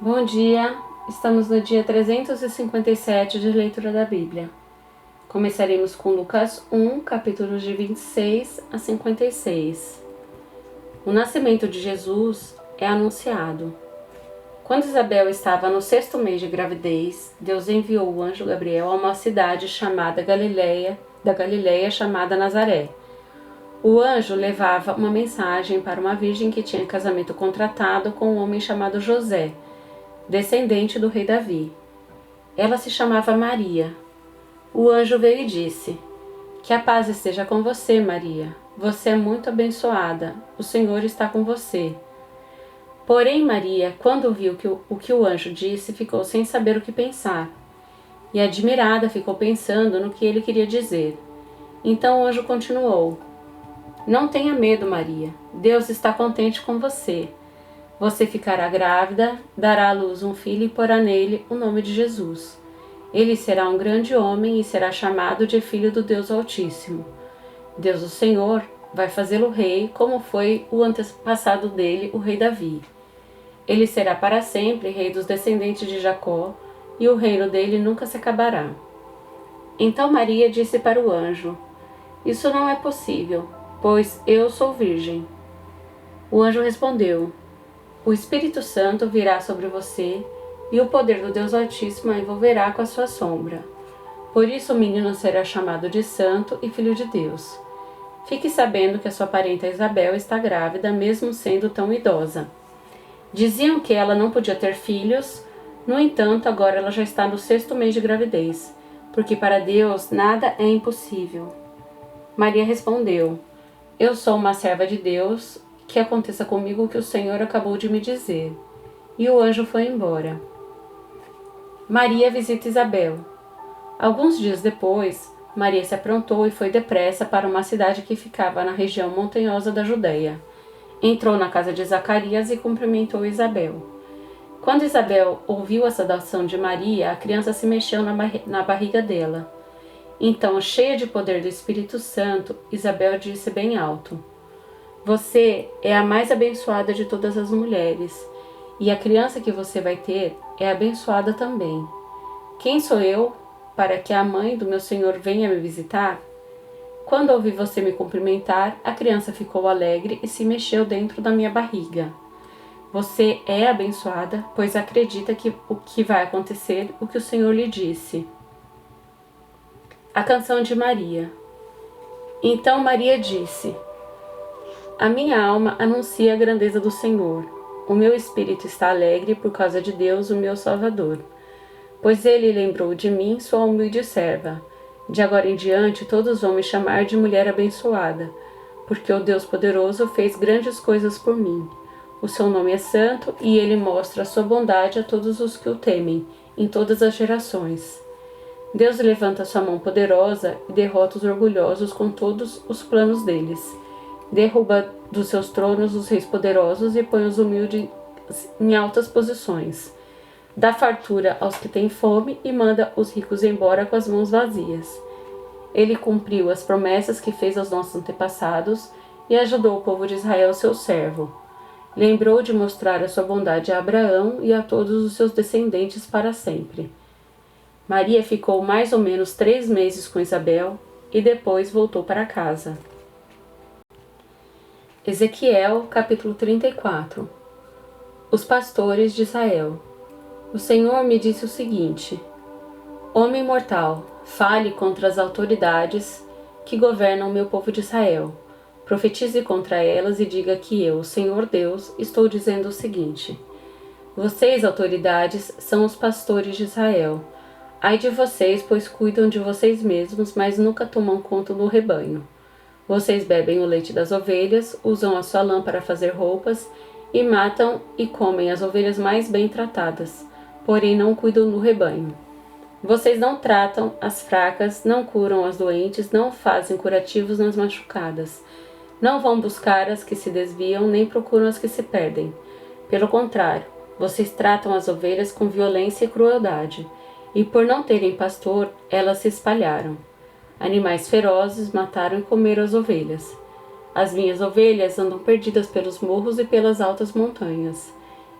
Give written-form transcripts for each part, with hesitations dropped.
Bom dia, estamos no dia 357 de leitura da Bíblia. Começaremos com Lucas 1, capítulos de 26 a 56. O nascimento de Jesus é anunciado. Quando Isabel estava no 6º mês de gravidez, Deus enviou o anjo Gabriel a uma cidade chamada da Galileia chamada Nazaré. O anjo levava uma mensagem para uma virgem que tinha casamento contratado com um homem chamado José, descendente do rei Davi. Ela se chamava Maria. O anjo veio e disse: Que a paz esteja com você, Maria. Você é muito abençoada. O Senhor está com você. Porém, Maria, quando viu o que o anjo disse, ficou sem saber o que pensar. E admirada ficou pensando no que ele queria dizer. Então o anjo continuou: Não tenha medo, Maria. Deus está contente com você. Você ficará grávida, dará à luz um filho e porá nele o nome de Jesus. Ele será um grande homem e será chamado de Filho do Deus Altíssimo. Deus, o Senhor, vai fazê-lo rei, como foi o antepassado dele, o rei Davi. Ele será para sempre rei dos descendentes de Jacó, e o reino dele nunca se acabará. Então Maria disse para o anjo: Isso não é possível, pois eu sou virgem. O anjo respondeu: O Espírito Santo virá sobre você, e o poder do Deus Altíssimo a envolverá com a sua sombra. Por isso o menino será chamado de Santo e Filho de Deus. Fique sabendo que a sua parenta Isabel está grávida, mesmo sendo tão idosa. Diziam que ela não podia ter filhos, no entanto, agora ela já está no 6º mês de gravidez, porque para Deus nada é impossível. Maria respondeu: Eu sou uma serva de Deus, que aconteça comigo o que o Senhor acabou de me dizer. E o anjo foi embora. Maria visita Isabel. Alguns dias depois, Maria se aprontou e foi depressa para uma cidade que ficava na região montanhosa da Judeia. Entrou na casa de Zacarias e cumprimentou Isabel. Quando Isabel ouviu a saudação de Maria, a criança se mexeu na barriga dela. Então, cheia de poder do Espírito Santo, Isabel disse bem alto: Você é a mais abençoada de todas as mulheres, e a criança que você vai ter é abençoada também. Quem sou eu para que a mãe do meu Senhor venha me visitar? Quando ouvi você me cumprimentar, a criança ficou alegre e se mexeu dentro da minha barriga. Você é abençoada, pois acredita que o que vai acontecer, o que o Senhor lhe disse. A canção de Maria. Então Maria disse: A minha alma anuncia a grandeza do Senhor. O meu espírito está alegre por causa de Deus, o meu Salvador. Pois ele lembrou de mim, sua humilde serva. De agora em diante, todos vão me chamar de mulher abençoada, porque o Deus poderoso fez grandes coisas por mim. O seu nome é santo e ele mostra a sua bondade a todos os que o temem, em todas as gerações. Deus levanta sua mão poderosa e derrota os orgulhosos com todos os planos deles. Derruba dos seus tronos os reis poderosos e põe os humildes em altas posições. Dá fartura aos que têm fome e manda os ricos embora com as mãos vazias. Ele cumpriu as promessas que fez aos nossos antepassados e ajudou o povo de Israel, seu servo. Lembrou de mostrar a sua bondade a Abraão e a todos os seus descendentes para sempre. Maria ficou mais ou menos 3 meses com Isabel e depois voltou para casa. Ezequiel, capítulo 34. Os pastores de Israel. O Senhor me disse o seguinte: Homem mortal, fale contra as autoridades que governam o meu povo de Israel. Profetize contra elas e diga que eu, Senhor Deus, estou dizendo o seguinte: Vocês, autoridades, são os pastores de Israel. Ai de vocês, pois cuidam de vocês mesmos, mas nunca tomam conta do rebanho. Vocês bebem o leite das ovelhas, usam a sua lã para fazer roupas e matam e comem as ovelhas mais bem tratadas, porém não cuidam do rebanho. Vocês não tratam as fracas, não curam as doentes, não fazem curativos nas machucadas. Não vão buscar as que se desviam, nem procuram as que se perdem. Pelo contrário, vocês tratam as ovelhas com violência e crueldade, e por não terem pastor, elas se espalharam. Animais ferozes mataram e comeram as ovelhas. As minhas ovelhas andam perdidas pelos morros e pelas altas montanhas.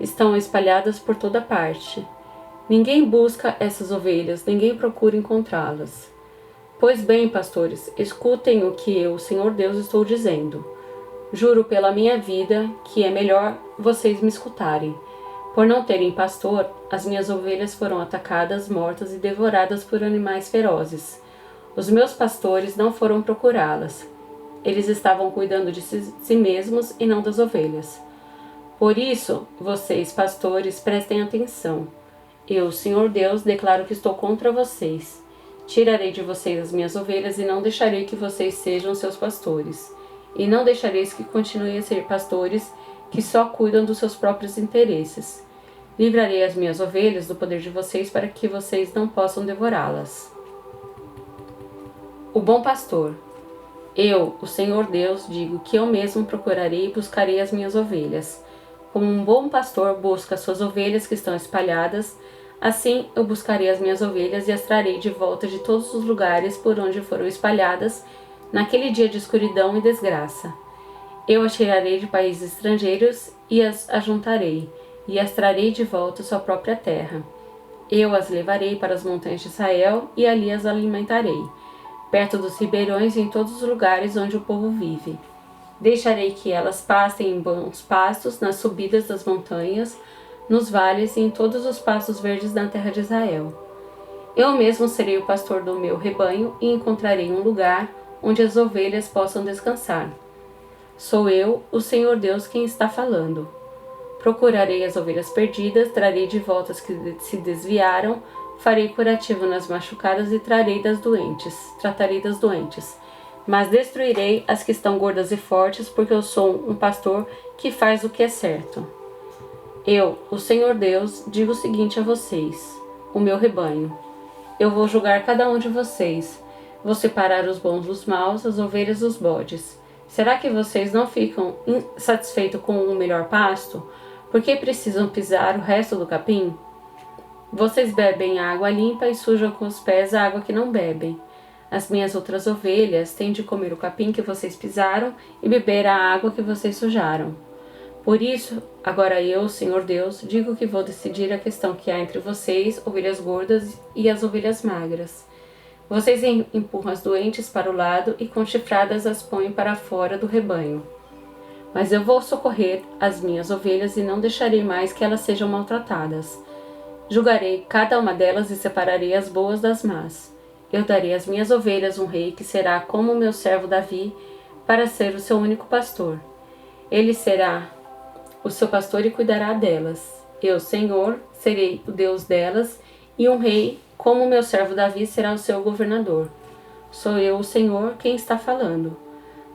estão espalhadas por toda parte. Ninguém busca essas ovelhas, ninguém procura encontrá-las. Pois bem, pastores, escutem o que eu, Senhor Deus, estou dizendo. Juro pela minha vida que é melhor vocês me escutarem. Por não terem pastor, as minhas ovelhas foram atacadas, mortas e devoradas por animais ferozes. Os meus pastores não foram procurá-las. Eles estavam cuidando de si mesmos e não das ovelhas. Por isso, vocês, pastores, prestem atenção. Eu, Senhor Deus, declaro que estou contra vocês. Tirarei de vocês as minhas ovelhas e não deixarei que vocês sejam seus pastores. E não deixareis que continuem a ser pastores que só cuidam dos seus próprios interesses. Livrarei as minhas ovelhas do poder de vocês para que vocês não possam devorá-las. O bom pastor. Eu, o Senhor Deus, digo que eu mesmo procurarei e buscarei as minhas ovelhas. Como um bom pastor busca as suas ovelhas que estão espalhadas, assim eu buscarei as minhas ovelhas e as trarei de volta de todos os lugares por onde foram espalhadas naquele dia de escuridão e desgraça. Eu as tirarei de países estrangeiros e as ajuntarei, e as trarei de volta à sua própria terra. Eu as levarei para as montanhas de Israel e ali as alimentarei, perto dos ribeirões e em todos os lugares onde o povo vive. Deixarei que elas pastem em bons pastos nas subidas das montanhas, nos vales e em todos os pastos verdes na terra de Israel. Eu mesmo serei o pastor do meu rebanho e encontrarei um lugar onde as ovelhas possam descansar. Sou eu, o Senhor Deus, quem está falando. Procurarei as ovelhas perdidas, trarei de volta as que se desviaram, farei curativo nas machucadas e tratarei das doentes. Mas destruirei as que estão gordas e fortes, porque eu sou um pastor que faz o que é certo. Eu, o Senhor Deus, digo o seguinte a vocês, o meu rebanho. Eu vou julgar cada um de vocês. Vou separar os bons dos maus, as ovelhas dos bodes. Será que vocês não ficam insatisfeitos com o melhor pasto? Por que precisam pisar o resto do capim? Vocês bebem a água limpa e sujam com os pés a água que não bebem. As minhas outras ovelhas têm de comer o capim que vocês pisaram e beber a água que vocês sujaram. Por isso, agora eu, Senhor Deus, digo que vou decidir a questão que há entre vocês, ovelhas gordas e as ovelhas magras. Vocês empurram as doentes para o lado e com chifradas as põem para fora do rebanho. Mas eu vou socorrer as minhas ovelhas e não deixarei mais que elas sejam maltratadas. Julgarei cada uma delas e separarei as boas das más. Eu darei às minhas ovelhas um rei que será como o meu servo Davi, para ser o seu único pastor. Ele será o seu pastor e cuidará delas. Eu, Senhor, serei o Deus delas, e um rei, como o meu servo Davi, será o seu governador. Sou eu, o Senhor, quem está falando.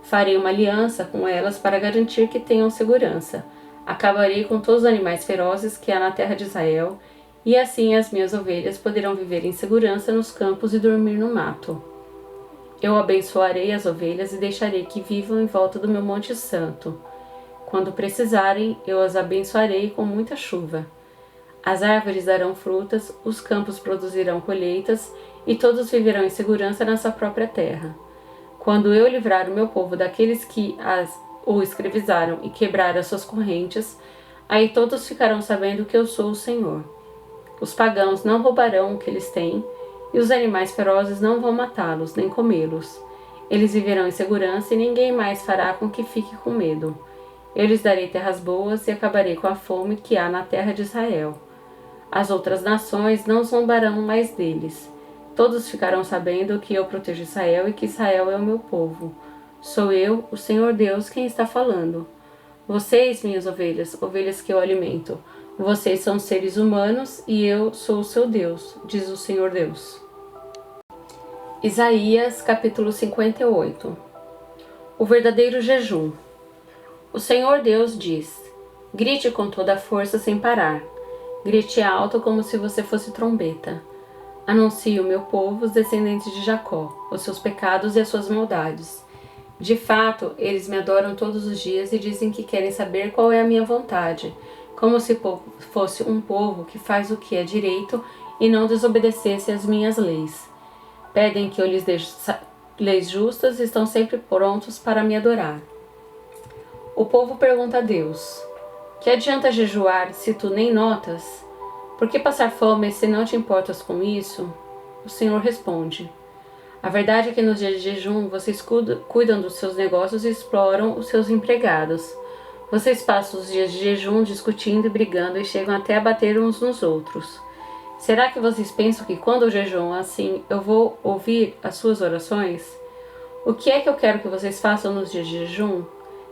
Farei uma aliança com elas para garantir que tenham segurança. Acabarei com todos os animais ferozes que há na terra de Israel, e assim as minhas ovelhas poderão viver em segurança nos campos e dormir no mato. Eu abençoarei as ovelhas e deixarei que vivam em volta do meu monte santo. Quando precisarem, eu as abençoarei com muita chuva. As árvores darão frutas, os campos produzirão colheitas, e todos viverão em segurança na sua própria terra. Quando eu livrar o meu povo daqueles que o escravizaram e quebrar as suas correntes, aí todos ficarão sabendo que eu sou o Senhor. Os pagãos não roubarão o que eles têm, e os animais ferozes não vão matá-los, nem comê-los. Eles viverão em segurança e ninguém mais fará com que fique com medo. Eu lhes darei terras boas e acabarei com a fome que há na terra de Israel. As outras nações não zombarão mais deles. Todos ficarão sabendo que eu protejo Israel e que Israel é o meu povo. Sou eu, o Senhor Deus, quem está falando. Vocês, minhas ovelhas, ovelhas que eu alimento, vocês são seres humanos e eu sou o seu Deus, diz o Senhor Deus. Isaías, capítulo 58. O verdadeiro jejum. O Senhor Deus diz: grite com toda a força sem parar. Grite alto como se você fosse trombeta. Anuncie o meu povo, os descendentes de Jacó, os seus pecados e as suas maldades. De fato, eles me adoram todos os dias e dizem que querem saber qual é a minha vontade, como se fosse um povo que faz o que é direito e não desobedecesse às minhas leis. Pedem que eu lhes dê leis justas e estão sempre prontos para me adorar. O povo pergunta a Deus: Que adianta jejuar se tu nem notas? Por que passar fome se não te importas com isso? O Senhor responde: a verdade é que nos dias de jejum vocês cuidam dos seus negócios e exploram os seus empregados. Vocês passam os dias de jejum discutindo e brigando e chegam até a bater uns nos outros. Será que vocês pensam que quando eu jejuo assim eu vou ouvir as suas orações? O que é que eu quero que vocês façam nos dias de jejum?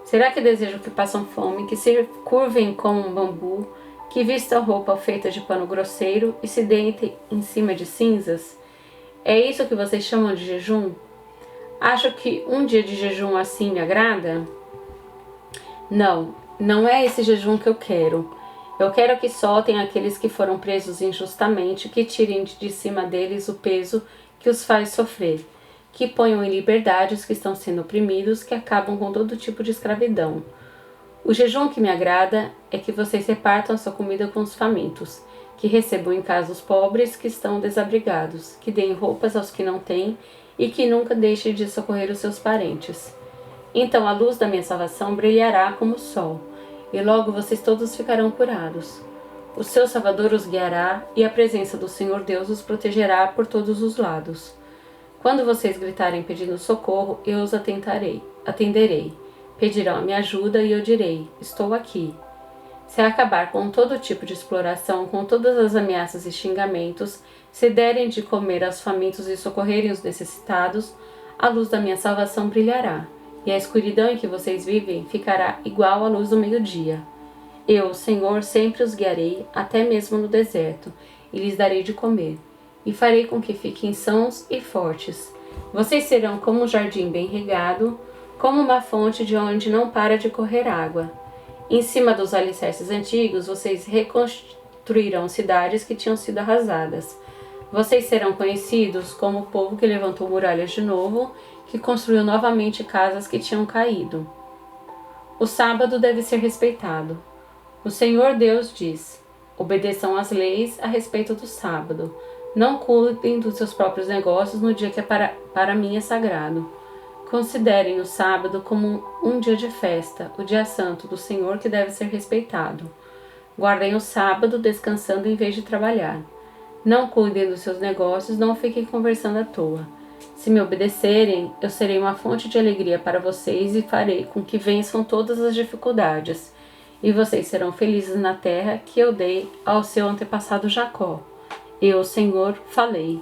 Será que desejam que passam fome, que se curvem como um bambu, que vistam roupa feita de pano grosseiro e se deitem em cima de cinzas? É isso que vocês chamam de jejum? Acham que um dia de jejum assim me agrada? Não, não é esse jejum que eu quero. Eu quero que soltem aqueles que foram presos injustamente, que tirem de cima deles o peso que os faz sofrer, que ponham em liberdade os que estão sendo oprimidos, que acabam com todo tipo de escravidão. O jejum que me agrada é que vocês repartam a sua comida com os famintos, que recebam em casa os pobres que estão desabrigados, que deem roupas aos que não têm e que nunca deixem de socorrer os seus parentes. Então a luz da minha salvação brilhará como o sol, e logo vocês todos ficarão curados. O seu Salvador os guiará, e a presença do Senhor Deus os protegerá por todos os lados. Quando vocês gritarem pedindo socorro, eu os atenderei. Pedirão a minha ajuda e eu direi: estou aqui. Se acabar com todo tipo de exploração, com todas as ameaças e xingamentos, se derem de comer aos famintos e socorrerem os necessitados, a luz da minha salvação brilhará, e a escuridão em que vocês vivem ficará igual à luz do meio-dia. Eu, Senhor, sempre os guiarei, até mesmo no deserto, e lhes darei de comer, e farei com que fiquem sãos e fortes. Vocês serão como um jardim bem regado, como uma fonte de onde não para de correr água. Em cima dos alicerces antigos, vocês reconstruirão cidades que tinham sido arrasadas. Vocês serão conhecidos como o povo que levantou muralhas de novo, que construiu novamente casas que tinham caído. O sábado deve ser respeitado. O Senhor Deus diz: obedeçam às leis a respeito do sábado. Não cuidem dos seus próprios negócios no dia que para mim é sagrado. Considerem o sábado como um dia de festa, o dia santo do Senhor que deve ser respeitado. Guardem o sábado descansando em vez de trabalhar. Não cuidem dos seus negócios, não fiquem conversando à toa. Se me obedecerem, eu serei uma fonte de alegria para vocês e farei com que vençam todas as dificuldades. E vocês serão felizes na terra que eu dei ao seu antepassado Jacó. Eu, Senhor, falei.